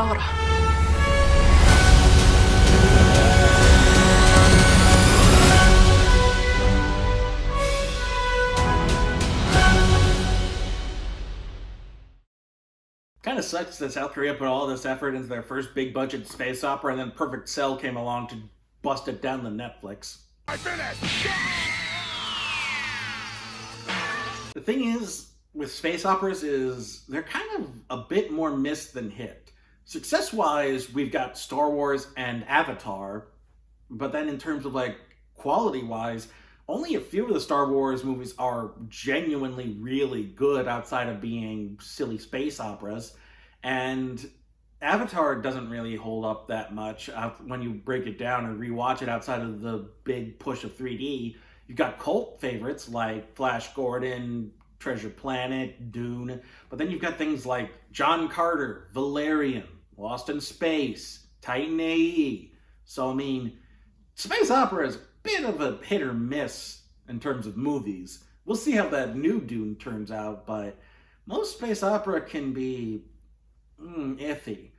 vara. Kind of sucks that South Korea put all this effort into their first big budget space opera, and then Perfect Cell came along to bust it down to Netflix. I finished! The thing is, with space operas, is they're kind of a bit more miss than hit. Success-wise, we've got Star Wars and Avatar, but then in terms of like quality-wise, only a few of the Star Wars movies are genuinely really good outside of being silly space operas. And Avatar doesn't really hold up that much when you break it down and rewatch it outside of the big push of 3D. You've got cult favorites like Flash Gordon, Treasure Planet, Dune, but then you've got things like John Carter, Valerian, Lost in Space, Titan AE. So, I mean, space opera is a bit of a hit or miss in terms of movies. We'll see how that new Dune turns out, but most space opera can be iffy.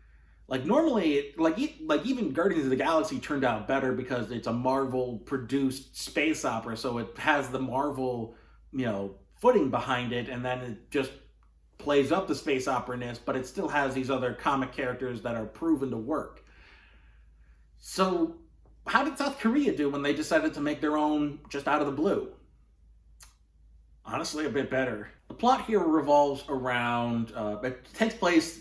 Like normally, like even Guardians of the Galaxy turned out better because it's a Marvel-produced space opera, so it has the Marvel, footing behind it, and then it just plays up the space opera-ness, but it still has these other comic characters that are proven to work. So, how did South Korea do when they decided to make their own just out of the blue? Honestly, a bit better. The plot here revolves around, it takes place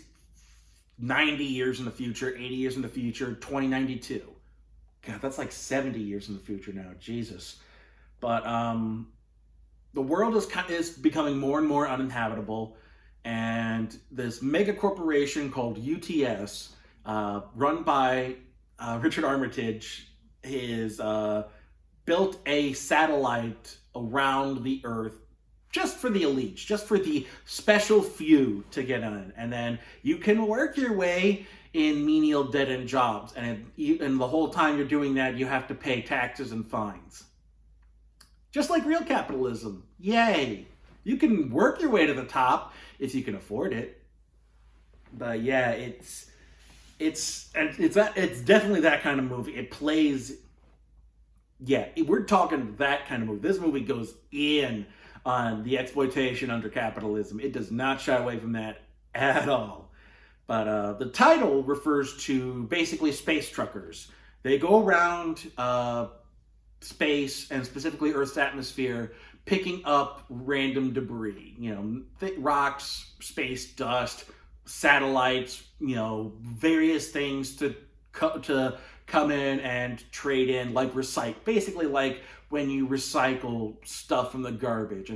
90 years in the future, 80 years in the future, 2092. God, that's like 70 years in the future now, Jesus. But the world is becoming more and more uninhabitable, and this mega corporation called UTS, run by Richard Armitage, is built a satellite around the Earth just for the elites, just for the special few to get in. And then you can work your way in menial dead-end jobs. And the whole time you're doing that, you have to pay taxes and fines. Just like real capitalism. Yay! You can work your way to the top if you can afford it. But yeah, it's definitely that kind of movie. It plays, we're talking that kind of movie. This movie goes in on the exploitation under capitalism. It does not shy away from that at all. But the title refers to basically space truckers. They go around space and specifically Earth's atmosphere, picking up random debris. Rocks, space dust, satellites. Various things to come in and trade in, like basically like when you recycle stuff from the garbage,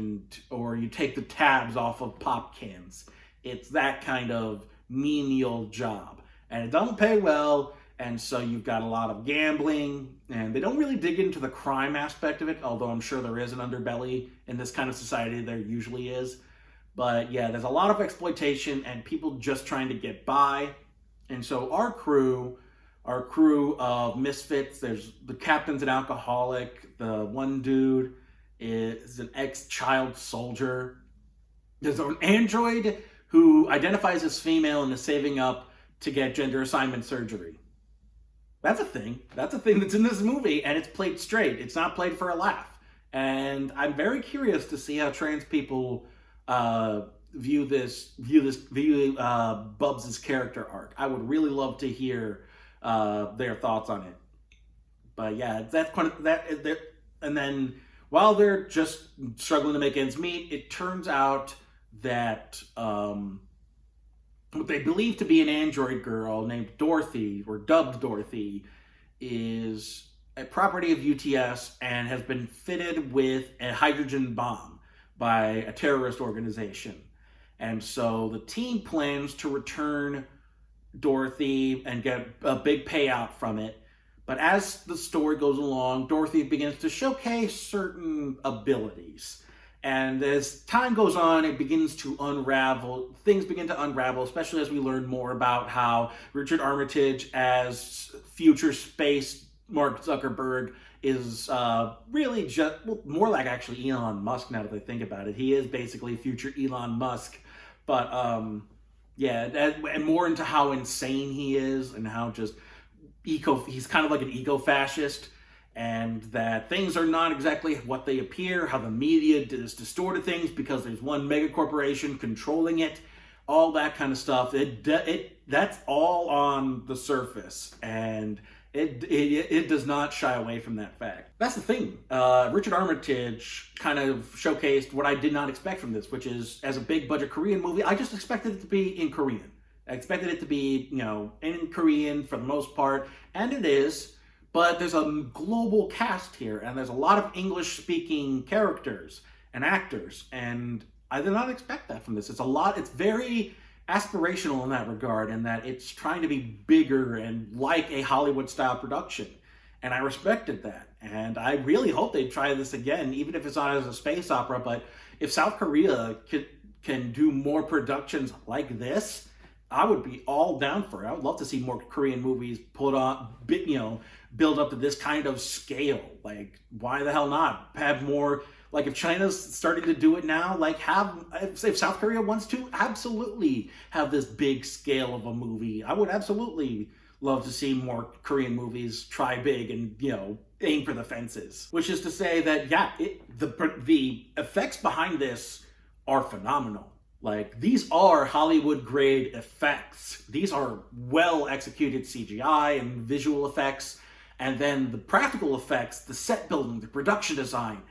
or you take the tabs off of pop cans. It's that kind of menial job, and it doesn't pay well. And so you've got a lot of gambling, and they don't really dig into the crime aspect of it, although I'm sure there is an underbelly in this kind of society. There usually is. But yeah, there's a lot of exploitation and people just trying to get by. And so our crew of misfits, there's the captain's an alcoholic, the one dude is an ex-child soldier. There's an android who identifies as female and is saving up to get gender assignment surgery. That's a thing. That's a thing that's in this movie, and it's played straight. It's not played for a laugh. And I'm very curious to see how trans people view Bubs' character arc. I would really love to hear their thoughts on it. But yeah, that's kind of that. And then while they're just struggling to make ends meet, it turns out that what they believe to be an android girl named Dorothy, or dubbed Dorothy, is a property of UTS and has been fitted with a hydrogen bomb by a terrorist organization. And so the team plans to return Dorothy and get a big payout from it. But as the story goes along, Dorothy begins to showcase certain abilities. And as time goes on, it begins to unravel. Things begin to unravel, especially as we learn more about how Richard Armitage, as future space Mark Zuckerberg, is really just more like actually Elon Musk now that I think about it. He is basically future Elon Musk. But Yeah, and more into how insane he is and how just he's kind of like an eco-fascist, and that things are not exactly what they appear, how the media has distorted things because there's one mega corporation controlling it, all that kind of stuff. That's all on the surface, and it does not shy away from that fact. That's the thing. Richard Armitage kind of showcased what I did not expect from this, which is, as a big budget Korean movie, I just expected it to be in Korean. I expected it to be, in Korean for the most part, and it is, but there's a global cast here, and there's a lot of English-speaking characters and actors, and I did not expect that from this. It's very aspirational in that regard, in that it's trying to be bigger and like a Hollywood-style production, and I respected that, and I really hope they try this again, even if it's not as a space opera, but if South Korea can do more productions like this, I would be all down for it. I would love to see more Korean movies build up to this kind of scale. Like, why the hell not? Have more, like, if China's starting to do it now, like, if South Korea wants to, absolutely have this big scale of a movie. I would absolutely love to see more Korean movies try big and, aim for the fences. Which is to say that, yeah, the effects behind this are phenomenal. Like, these are Hollywood grade effects. These are well executed CGI and visual effects. And then the practical effects, the set building, the production design.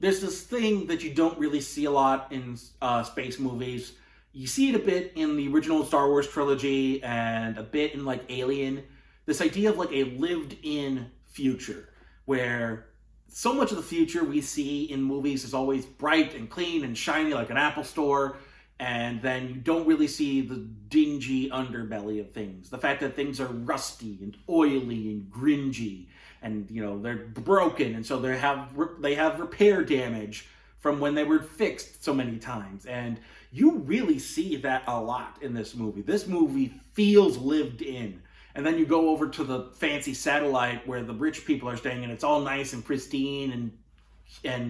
There's this thing that you don't really see a lot in space movies. You see it a bit in the original Star Wars trilogy and a bit in, like, Alien. This idea of, like, a lived-in future, where so much of the future we see in movies is always bright and clean and shiny like an Apple store. And then you don't really see the dingy underbelly of things. The fact that things are rusty and oily and gringy, and they're broken, and so they have repair damage from when they were fixed so many times. And you really see that a lot in this movie. This movie feels lived in. And then you go over to the fancy satellite where the rich people are staying, and it's all nice and pristine and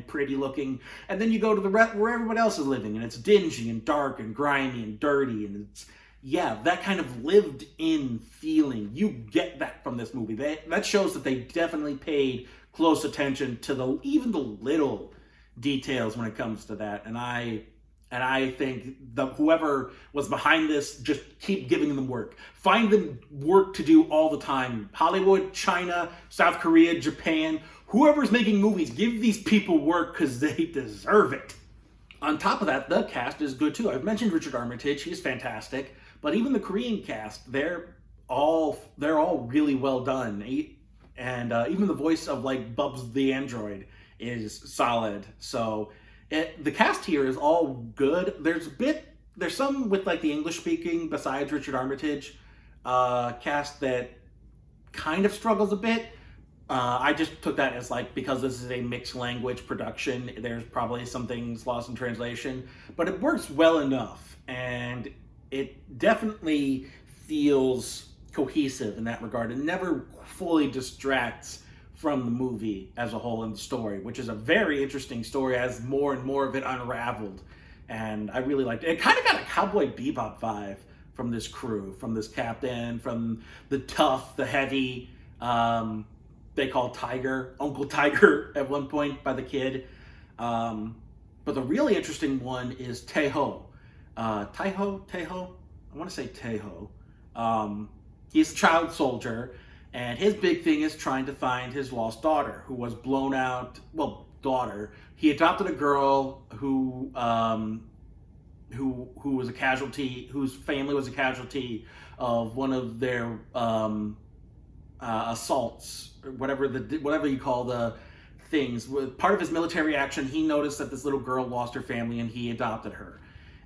pretty looking, and then you go to where everyone else is living, and it's dingy and dark and grimy and dirty, and it's, yeah, that kind of lived in feeling. You get that from this movie. That shows that they definitely paid close attention to even the little details when it comes to that. And I think whoever was behind this, just keep giving them work. Find them work to do all the time. Hollywood, China, South Korea, Japan, whoever's making movies, give these people work because they deserve it. On top of that, the cast is good too. I've mentioned Richard Armitage, he's fantastic. But even the Korean cast, they're all really well done. And even the voice of, like, Bubs the android is solid. So the cast here is all good. There's some with, like, the English speaking besides Richard Armitage cast that kind of struggles a bit. I just took that as, like, because this is a mixed language production, there's probably some things lost in translation, but it works well enough, and it definitely feels cohesive in that regard. It never fully distracts from the movie as a whole in the story, which is a very interesting story as more and more of it unraveled, and I really liked it. It kind of got a Cowboy Bebop vibe from this crew, from this captain, from the tough, the heavy, they call Tiger, Uncle Tiger at one point by the kid. But the really interesting one is Taeho. Taeho? I want to say Taeho. He's a child soldier, and his big thing is trying to find his lost daughter, who was blown out, daughter. He adopted a girl who was a casualty, whose family was a casualty of one of their assaults, or whatever you call the things. Part of his military action, he noticed that this little girl lost her family, and he adopted her.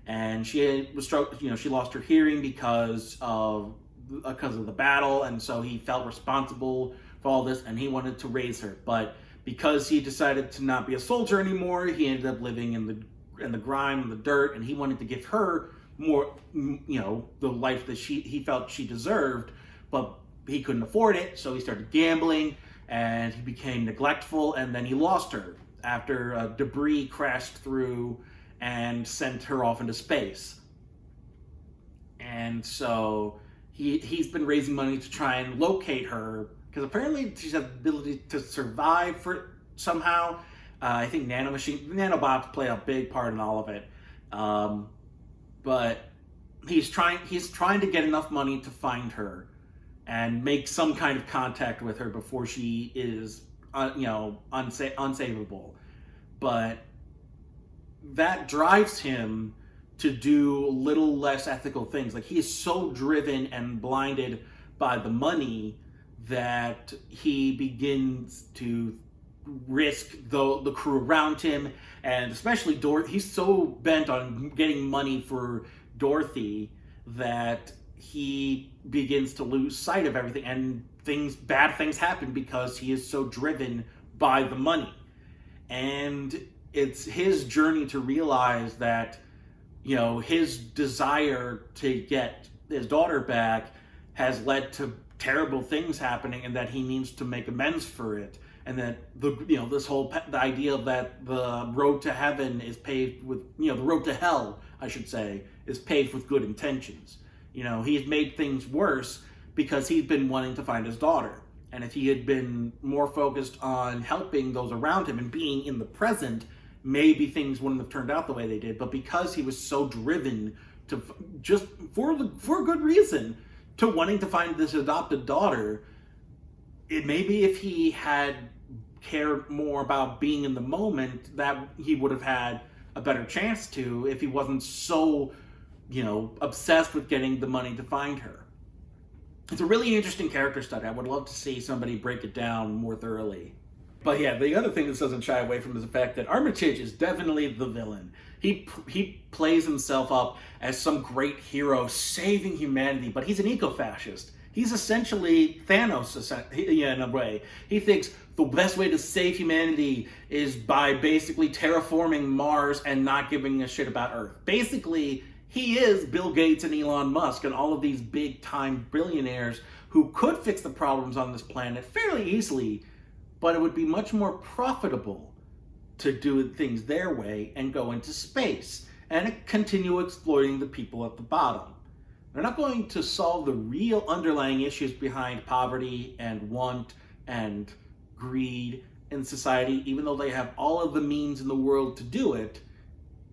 And she lost her hearing because of the battle, and so he felt responsible for all this, and he wanted to raise her. But because he decided to not be a soldier anymore, he ended up living in the grime and the dirt, and he wanted to give her more, the life that he felt she deserved, but he couldn't afford it, so he started gambling, and he became neglectful, and then he lost her after debris crashed through and sent her off into space. and so he's been raising money to try and locate her because apparently she's has the ability to survive for somehow. I think nanobots play a big part in all of it, but he's trying to get enough money to find her and make some kind of contact with her before she is unsavable. But that drives him to do a little less ethical things. Like, he is so driven and blinded by the money that he begins to risk the crew around him, and especially Dorothy. He's so bent on getting money for Dorothy that he begins to lose sight of everything, and bad things happen because he is so driven by the money. And it's his journey to realize that, his desire to get his daughter back has led to terrible things happening, and that he needs to make amends for it. And that the idea that the road to heaven is paved with, the road to hell, I should say, is paved with good intentions. He's made things worse because he's been wanting to find his daughter. And if he had been more focused on helping those around him and being in the present, maybe things wouldn't have turned out the way they did. But because he was so driven to, just for good reason, to wanting to find this adopted daughter, it maybe if he had cared more about being in the moment, that he would have had a better chance to, if he wasn't so, obsessed with getting the money to find her. It's a really interesting character study. I would love to see somebody break it down more thoroughly. But yeah, the other thing this doesn't shy away from is the fact that Armitage is definitely the villain. He plays himself up as some great hero saving humanity, but he's an eco-fascist. He's essentially Thanos in a way. He thinks the best way to save humanity is by basically terraforming Mars and not giving a shit about Earth. Basically, he is Bill Gates and Elon Musk and all of these big-time billionaires who could fix the problems on this planet fairly easily, but it would be much more profitable to do things their way and go into space and continue exploiting the people at the bottom. They're not going to solve the real underlying issues behind poverty and want and greed in society, even though they have all of the means in the world to do it,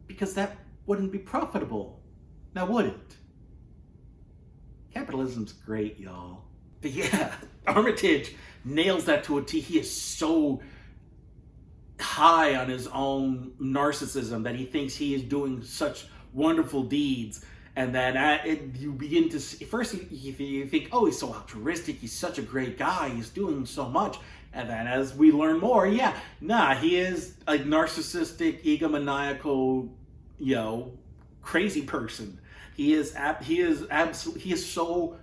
because that wouldn't be profitable. Now, would it? Capitalism's great, y'all. But yeah, Armitage nails that to a T. He is so high on his own narcissism that he thinks he is doing such wonderful deeds, and then you begin to see, first you think, oh, he's so altruistic, he's such a great guy, he's doing so much, and then as we learn more, he is a narcissistic, egomaniacal, crazy person. He is so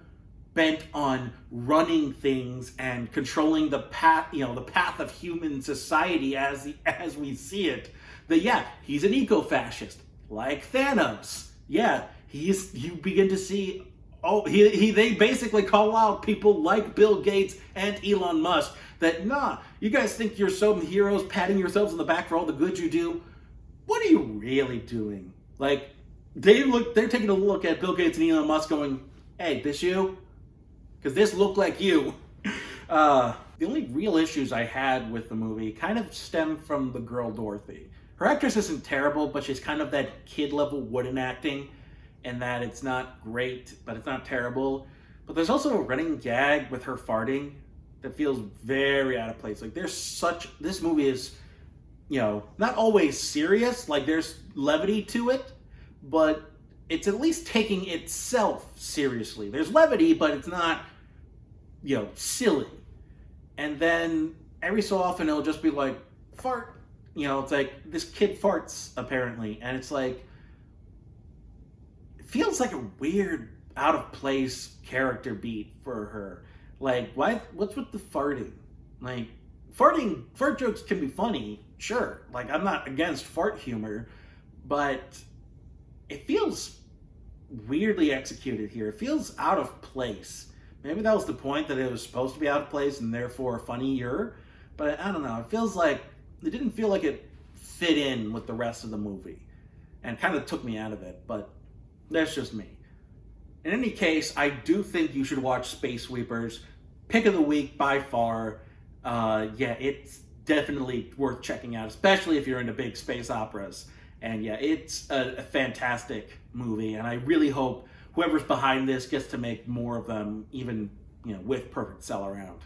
bent on running things and controlling the path of human society as we see it, that he's an eco-fascist like Thanos. You begin to see, they basically call out people like Bill Gates and Elon Musk that, you guys think you're some heroes patting yourselves on the back for all the good you do. What are you really doing? Like, they're taking a look at Bill Gates and Elon Musk going, hey, this you? Because this looked like you. The only real issues I had with the movie kind of stem from the girl Dorothy. Her actress isn't terrible, but she's kind of that kid-level wooden acting, and that it's not great, but it's not terrible. But there's also a running gag with her farting that feels very out of place. Like, this movie is, not always serious. Like, there's levity to it, but it's at least taking itself seriously. There's levity, but it's not, silly. And then every so often it'll just be like, fart. It's like, this kid farts, apparently. And it's like, it feels like a weird, out of place character beat for her. Like, what's with the farting? Like, fart jokes can be funny, sure. Like, I'm not against fart humor, but it feels weirdly executed here. It feels out of place. Maybe that was the point, that it was supposed to be out of place and therefore funnier, but I don't know. It feels like, it didn't feel like it fit in with the rest of the movie and kind of took me out of it, but that's just me. In any case, I do think you should watch Space Sweepers. Pick of the week by far. Yeah, it's definitely worth checking out, especially if you're into big space operas. And yeah, it's a fantastic movie, and I really hope whoever's behind this gets to make more of them, even with Perfect Cell around.